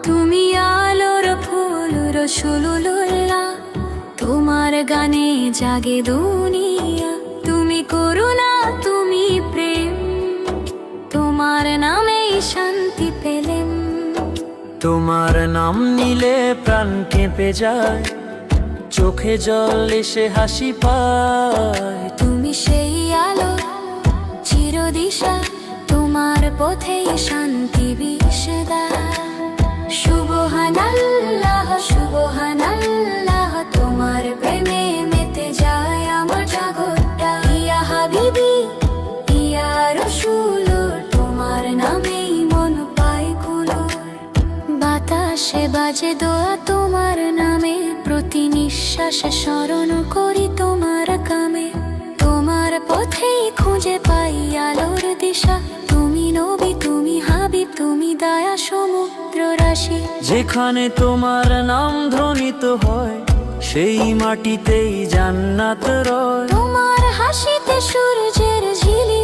তুমি আলোর ফুল রসুলুল্লাহ, তোমার গানে জাগে দুনিয়া। তুমি করুণা, তুমি প্রেম, তোমার নামেই শান্তি পেলেম। তোমার নাম নিলে প্রাণ কেঁপে যায়, চোখে জল এসে হাসি পায়। তুমি সেই আলো চিরদিশা, তোমার পথেই শান্তি বিশেদা। সুবহানাল্লাহ সুবহানাল্লাহ, তোমার প্রেমে মেতে যায় আমার জগৎটা। ইয়া হাবিবি ইয়া রাসূল, তোমার নামেই মন পায় কুলুর। বাতাসে বাজে দোয়া তোমার নামে, প্রতি নিঃশ্বাসে স্মরণ করি তোমার কামে। তোমার পথেই খুঁজে পাই আলোর দিশা। তুমি নবী, তুমি হাবিব, তুমি দয়া সমুদ্র রাশি। যেখানে তোমার নাম ধ্বনিত হয়, সেই মাটিতেই জান্নাত রয়। তোমার হাসিতে সূর্যের ঝিলি,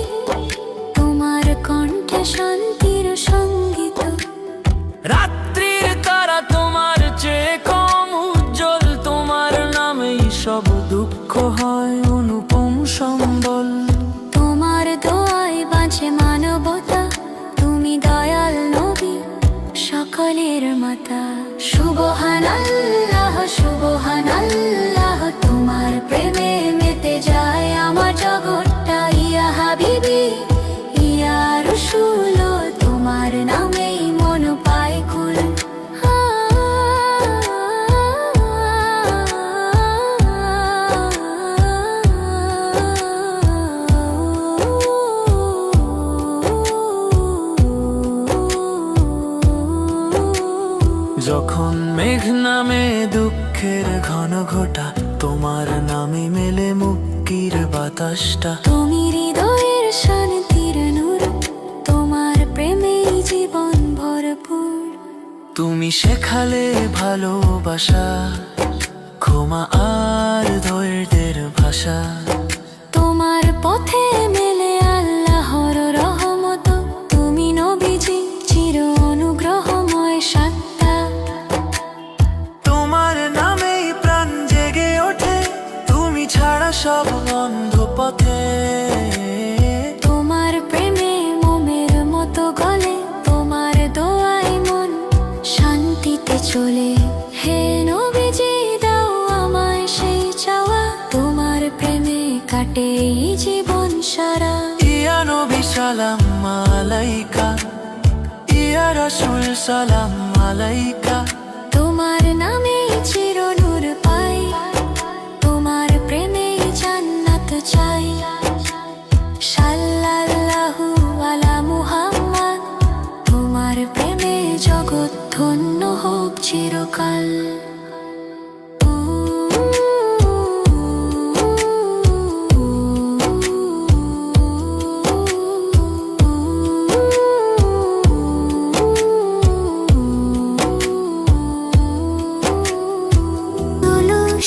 তোমার কণ্ঠে শান্তির সঙ্গীত। রাত্রির তারা তোমার চেয়ে কম উজ্জ্বল, তোমার নামেই সব দুঃখ হয় অনুপম সম্বল। তোমার দোয়ায় বাঁচে মানবতা, তুমি দয়াল নবী, সকলের মাতা। সুবহানাল্লাহ সুবহানাল্লাহ, তোমার প্রেমে মেতে যায় আমার জগৎটা। ইয়া হাবিবি ইয়া রাসূল, তোমার নামেই মন পায় কুল। যখন মেঘ নামে দুঃখের ঘন ঘটা, তোমার নামে মেলে মুক্তির বাতাসটা। তুমি হৃদয়ের শান্তির নূর, তোমার প্রেমেই জীবন ভরপুর। তুমি শেখালে ভালোবাসা, ক্ষমা আর ধৈর্যের ভাষা। তোমার পথে মেলে আল্লাহর রহমত, তুমি নবীজি চির অনুগ্রহময় সত্তা। তোমার নামেই প্রাণ জেগে ওঠে, তুমি ছাড়া সব অন্ধ পথে। তোমার প্রেমে মোমের মতো গলে, তোমার দোয়ায় মন শান্তিতে চলে। হে নবীজি দাও আমায় সেই চাওয়া, তোমার প্রেমে কাটে এই জীবন সারা। ইয়া নবী সালাম আলাইকা, ইয়া রাসূল সালাম আলাইকা। তোমার নামে চির নূর পাই, তোমার প্রেমে জান্নাত চাই। সাল্লাল্লাহু আলা মুহাম্মদ, তোমার প্রেমে জগৎ ধন্য হোক চিরকাল।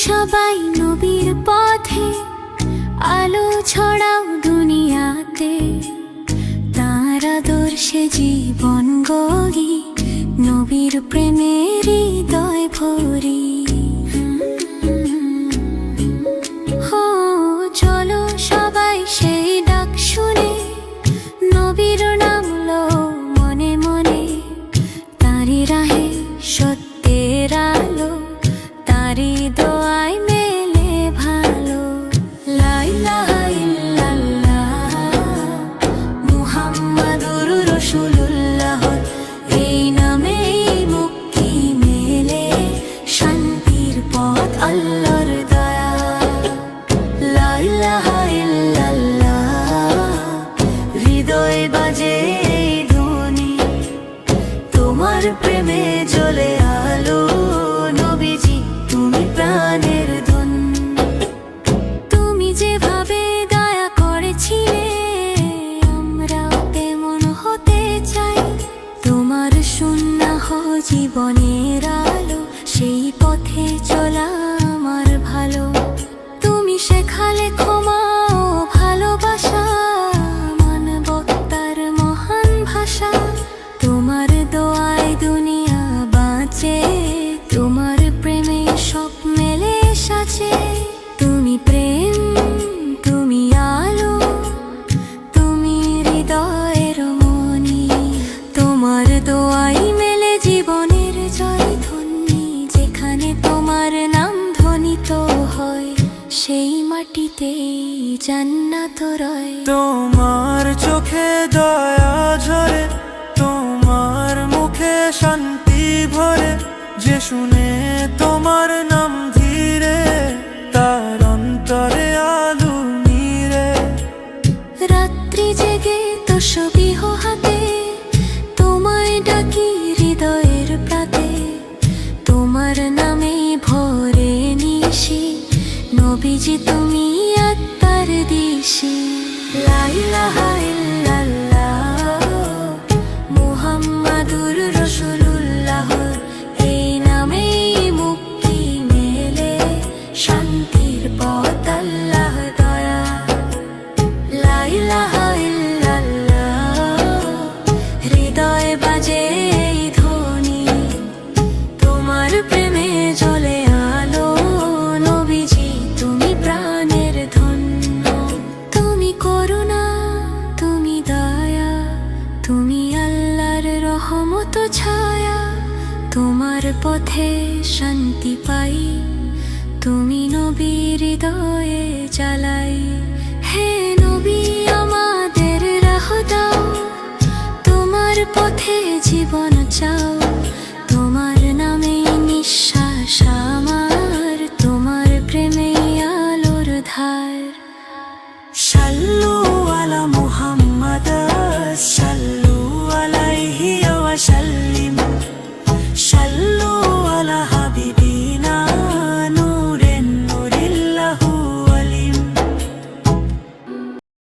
সবাই নবীর পথে আলো ছড়াও দুনিয়াতে, তার আদর্শে জীবন গড়ি, নবীর প্রেমে হৃদয় ভরি। হো চলো সবাই সেই ডাক শুনে, নবীর নাম লো মনে মনে। তারি রাহে সত্যের আলো, তারি দোয়ায় মেলে ভালো। লা ইলাহা ইল্লাল্লাহ মুহাম্মাদুর রাসূলুল্লাহ, এই নামেই মুক্তি মেলে, শান্তির পথ আল্লাহর দয়া। লা ইলাহা ইল্লাল্লাহ, হৃদয় বাজে এই ধ্বনি, তোমার প্রেমে জ্বলে আলো। নবীজি তুমি প্রাণের ধন, তুমি যেভাবে দয়া করেছিলে, আমরাও তেমন হতে চাই। তোমার সুন্নাহ জীবনের আলো, সেই পথে চলা আমার ভালো। তুমি শেখালে ক্ষমা ও ভালোবাসা, মানবতার মহান ভাষা। তোমার দোয়ায় দুনিয়া জান্নাত রয়। তোমার চোখে দয়া ঝরে, তোমার মুখে শান্তি ভরে, যে শুনে তোমার নাম ধীরে, তার অন্তরে আলো নিরে। রাত্রি জেগে তসবিহ হাতে, তোমায় ডাকি হৃদয়ের প্রাতে, তোমার নামে ভরে নিশি, নবীজি তুমি একবার দিশি। লা ইলাহা ইল্লাল্লাহ মুহাম্মাদুর রাসূলুল্লাহ, এই নামেই মুক্তি মেলে, শান্তির পথ আল্লাহ দয়া। লা ইলাহা ইল্লাল্লাহ হৃদয়ে বাজে এই ধ্বনি, তোমার প্রেমে জ্বলে আলো, নবীজি তুমি প্রাণের ধন্য। তুমি করুণা, তুমি দয়া, তুমি আল্লাহর রহমত ছায়া, তোমার পথে শান্তি পাই, তুমি নবীর হৃদয়ে জ্বালাই। হে নবী আমাদের রাহ দাও, তোমার পথে জীবন চাও।